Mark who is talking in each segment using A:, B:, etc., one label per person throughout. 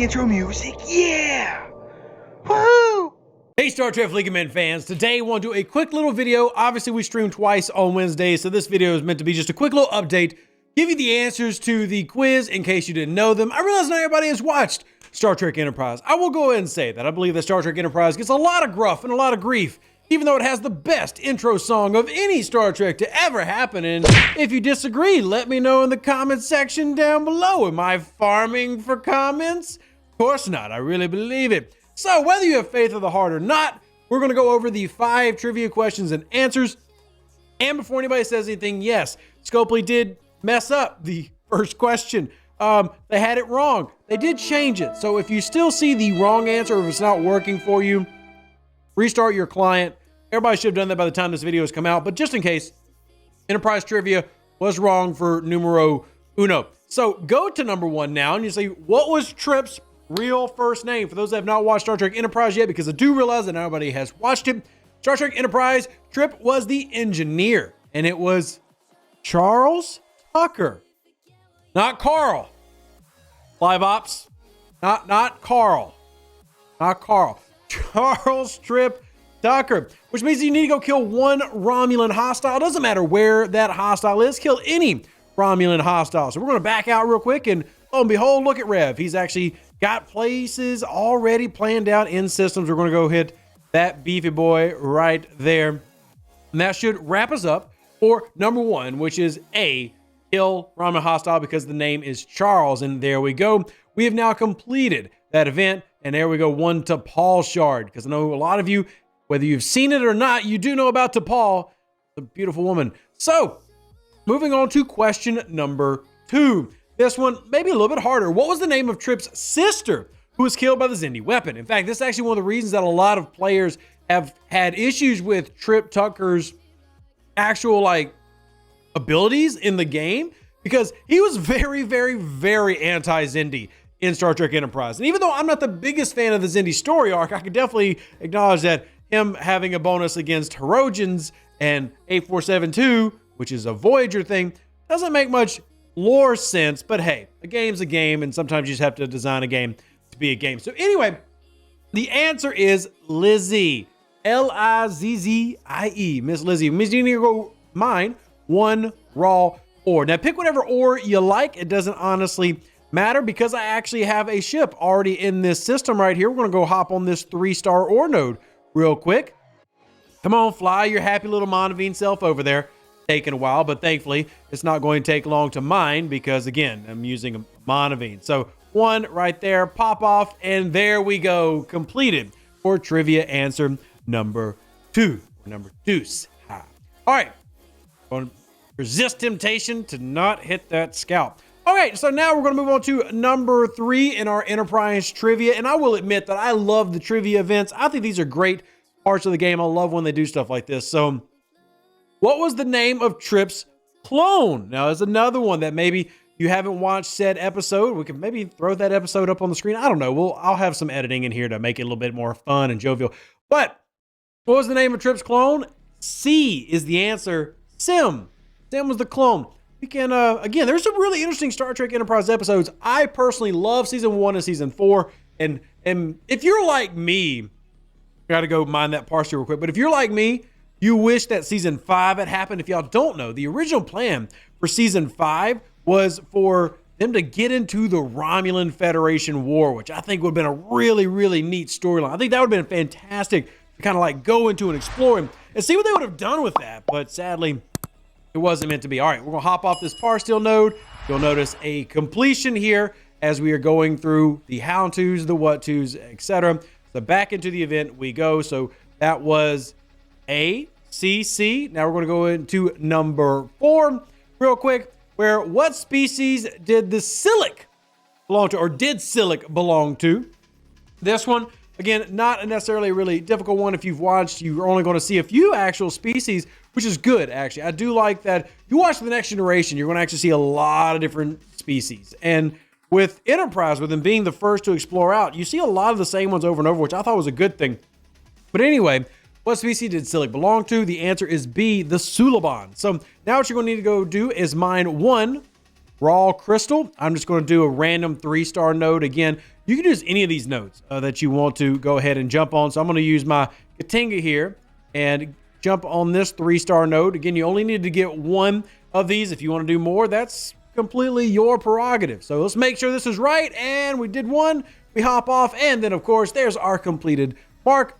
A: intro music. Yeah! Woohoo!
B: Hey Star Trek League of Men fans, today I want to do a quick little video. Obviously we stream twice on Wednesdays, so this video is meant to be just a quick little update, give you the answers to the quiz in case you didn't know them. I realize not everybody has watched Star Trek Enterprise. I will go ahead and say that I believe that Star Trek Enterprise gets a lot of gruff and a lot of grief, even though it has the best intro song of any Star Trek to ever happen. And if you disagree, let me know in the comment section down below. Am I farming for comments? Of course not, I really believe it. So whether you have faith of the heart or not, we're gonna go over the 5 trivia questions and answers. And before anybody says anything, yes, Scopely did mess up the first question. They had it wrong. They did change it. So if you still see the wrong answer, or if it's not working for you, restart your client. Everybody should have done that by the time this video has come out, but just in case, Enterprise trivia was wrong for numero uno. So go to number 1 now and you say, what was Trip's real first name? For those that have not watched Star Trek Enterprise yet, because I do realize that not everybody has watched it. Star Trek Enterprise, Trip was the engineer, and it was Charles Tucker, not Carl. Live ops, not Carl, not Carl. Charles Trip Tucker, which means you need to go kill 1 Romulan hostile. Doesn't matter where that hostile is, kill any Romulan hostile. So we're going to back out real quick, and lo and behold, look at Rev. He's actually got places already planned out in systems. We're going to go hit that beefy boy right there. And that should wrap us up for number 1, which is A, kill Romulan hostile because the name is Charles. And there we go. We have now completed that event. And there we go, 1 T'Pol shard. Because I know a lot of you, whether you've seen it or not, you do know about T'Pol, the beautiful woman. So, moving on to question number 2. This one maybe a little bit harder. What was the name of Trip's sister who was killed by the Xindi weapon? In fact, this is actually one of the reasons that a lot of players have had issues with Trip Tucker's actual abilities in the game, because he was very, very, very anti-Xindi in Star Trek Enterprise. And even though I'm not the biggest fan of the Xindi story arc, I can definitely acknowledge that him having a bonus against Herodians and 8472, which is a Voyager thing, doesn't make much lore sense. But hey, a game's a game, and sometimes you just have to design a game to be a game. So anyway, the answer is Lizzie. L-I-Z-Z-I-E, Miss Lizzie. Means you need to go mine 1 raw ore. Now pick whatever ore you like. It doesn't honestly matter, because I actually have a ship already in this system right here. We're going to go hop on this 3-star ore node real quick. Come on, fly your happy little Monavine self over there. Taking a while, but thankfully it's not going to take long to mine, because again, I'm using a Monavine. So 1 right there, pop off, and there we go, completed for trivia answer number 2, number Deuce. All right, going to resist temptation to not hit that scalp. All right, so now we're going to move on to number 3 in our Enterprise trivia. And I will admit that I love the trivia events. I think these are great parts of the game. I love when they do stuff like this. So what was the name of Trip's clone? Now, there's another one that maybe you haven't watched said episode. We can maybe throw that episode up on the screen. I don't know. I'll have some editing in here to make it a little bit more fun and jovial. But what was the name of Trip's clone? C is the answer. Sim. Sim was the clone. We can, again, there's some really interesting Star Trek Enterprise episodes. I personally love season 1 and season 4. And if you're like me, got to go mind that parsley real quick. But if you're like me, you wish that season 5 had happened. If y'all don't know, the original plan for season 5 was for them to get into the Romulan Federation War, which I think would have been a really, really neat storyline. I think that would have been fantastic to kind of go into and explore and see what they would have done with that. But sadly, it wasn't meant to be. All right, we're going to hop off this Parsteel node. You'll notice a completion here as we are going through the how to's, the what to's, etc. So back into the event we go. So that was A, C, C. Now we're going to go into number 4 real quick, where what species did the Silic belong to, or did Silic belong to? This one, again, not necessarily a really difficult one. If you've watched, you're only going to see a few actual species, which is good, actually. I do like that. You watch The Next Generation, you're going to actually see a lot of different species. And with Enterprise, with them being the first to explore out, you see a lot of the same ones over and over, which I thought was a good thing. But anyway, what species did Silic belong to? The answer is B, the Suliban. So now what you're going to need to go do is mine 1 raw crystal. I'm just going to do a random 3-star node. Again, you can use any of these nodes that you want to go ahead and jump on. So I'm going to use my Katinga here and jump on this 3-star node. Again, you only need to get one of these. If you want to do more, that's completely your prerogative. So let's make sure this is right. And we did one. We hop off. And then, of course, there's our completed mark.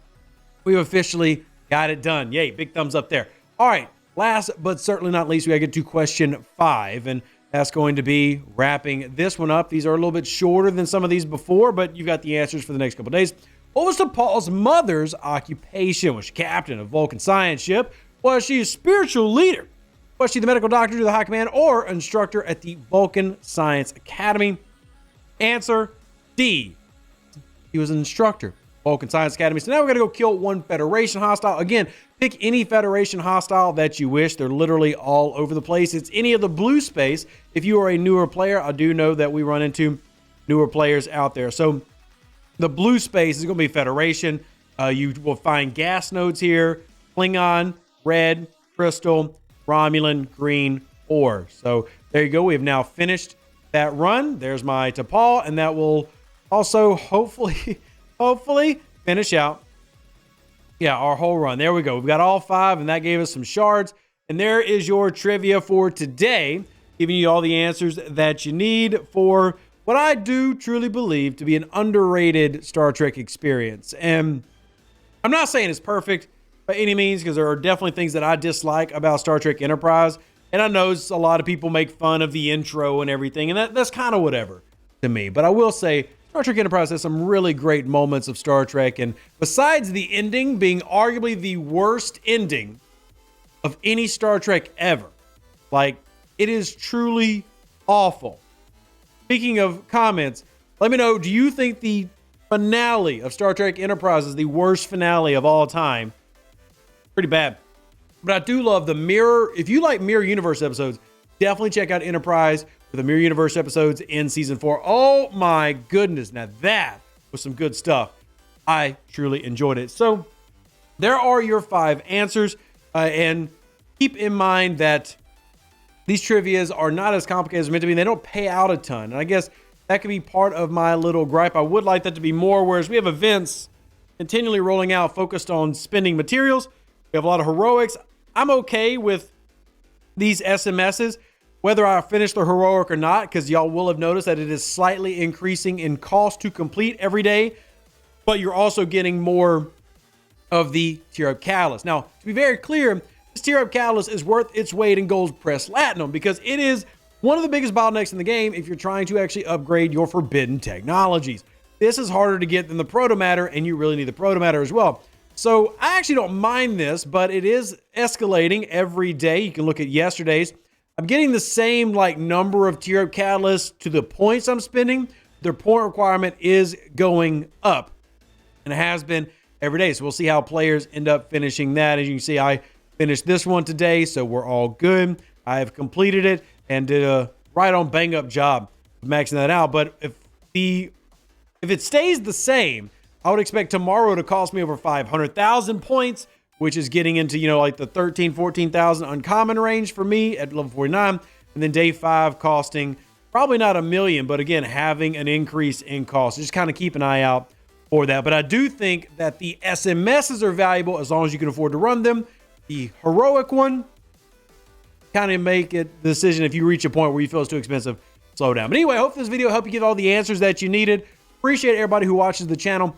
B: We've officially got it done. Yay, big thumbs up there. All right, last but certainly not least, we got to get to question 5. And that's going to be wrapping this one up. These are a little bit shorter than some of these before, but you got the answers for the next couple days. What was Paul's mother's occupation? Was she captain of Vulcan science ship? Was she a spiritual leader? Was she the medical doctor to the high command or instructor at the Vulcan Science Academy? Answer D. He was an instructor, Vulcan Science Academy. So now we're going to go kill one Federation hostile. Again, pick any Federation hostile that you wish. They're literally all over the place. It's any of the blue space. If you are a newer player, I do know that we run into newer players out there. So the blue space is going to be Federation. You will find gas nodes here, Klingon, red, crystal, Romulan, green, or. So there you go. We have now finished that run. There's my T'Pol, and that will also hopefully finish out our whole run. There we go. We've got all 5, and that gave us some shards. And there is your trivia for today, giving you all the answers that you need for what I do truly believe to be an underrated Star Trek experience. And I'm not saying it's perfect by any means, because there are definitely things that I dislike about Star Trek Enterprise. And I know a lot of people make fun of the intro and everything, and that's kind of whatever to me. But I will say Star Trek Enterprise has some really great moments of Star Trek. And besides the ending being arguably the worst ending of any Star Trek ever, like, it is truly awful. Speaking of comments, let me know, do you think the finale of Star Trek Enterprise is the worst finale of all time? Pretty bad. But I do love the mirror. If you like Mirror Universe episodes, definitely check out Enterprise with the Mirror Universe episodes in season 4. Oh my goodness. Now that was some good stuff. I truly enjoyed it. So there are your 5 answers. And keep in mind that these trivias are not as complicated as meant to be. They don't pay out a ton. And I guess that could be part of my little gripe. I would like that to be more, whereas we have events continually rolling out focused on spending materials. We have a lot of heroics. I'm okay with these SMSs, whether I finish the heroic or not, because y'all will have noticed that it is slightly increasing in cost to complete every day, but you're also getting more of the Tier Up Catalyst. Now, to be very clear, this Tier Up Catalyst is worth its weight in gold press platinum, because it is one of the biggest bottlenecks in the game if you're trying to actually upgrade your forbidden technologies. This is harder to get than the protomatter, and you really need the protomatter as well. So I actually don't mind this, but it is escalating every day. You can look at yesterday's. I'm getting the same number of Tier Up Catalysts to the points I'm spending. Their point requirement is going up, and it has been every day. So we'll see how players end up finishing that. As you can see, I finished this one today, so we're all good. I have completed it and did a right on bang up job of maxing that out. But if it stays the same, I would expect tomorrow to cost me over 500,000 points, which is getting into, the 13, 14,000 uncommon range for me at level 49. And then day 5 costing probably not 1 million, but again, having an increase in cost. Just kind of keep an eye out for that. But I do think that the SMSs are valuable as long as you can afford to run them. The heroic one, kind of make it the decision if you reach a point where you feel it's too expensive, slow down. But anyway, I hope this video helped you get all the answers that you needed. Appreciate everybody who watches the channel.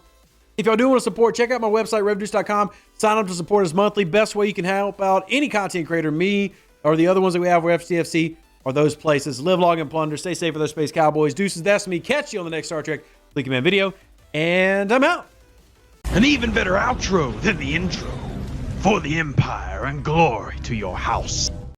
B: If y'all do want to support, check out my website, revdeuce.com. Sign up to support us monthly. Best way you can help out any content creator, me or the other ones that we have with STFC, are those places. Live long and plunder. Stay safe with those space cowboys. Deuces, that's me. Catch you on the next Star Trek Fleet Command video. And I'm out.
A: An even better outro than the intro. For the Empire and glory to your house.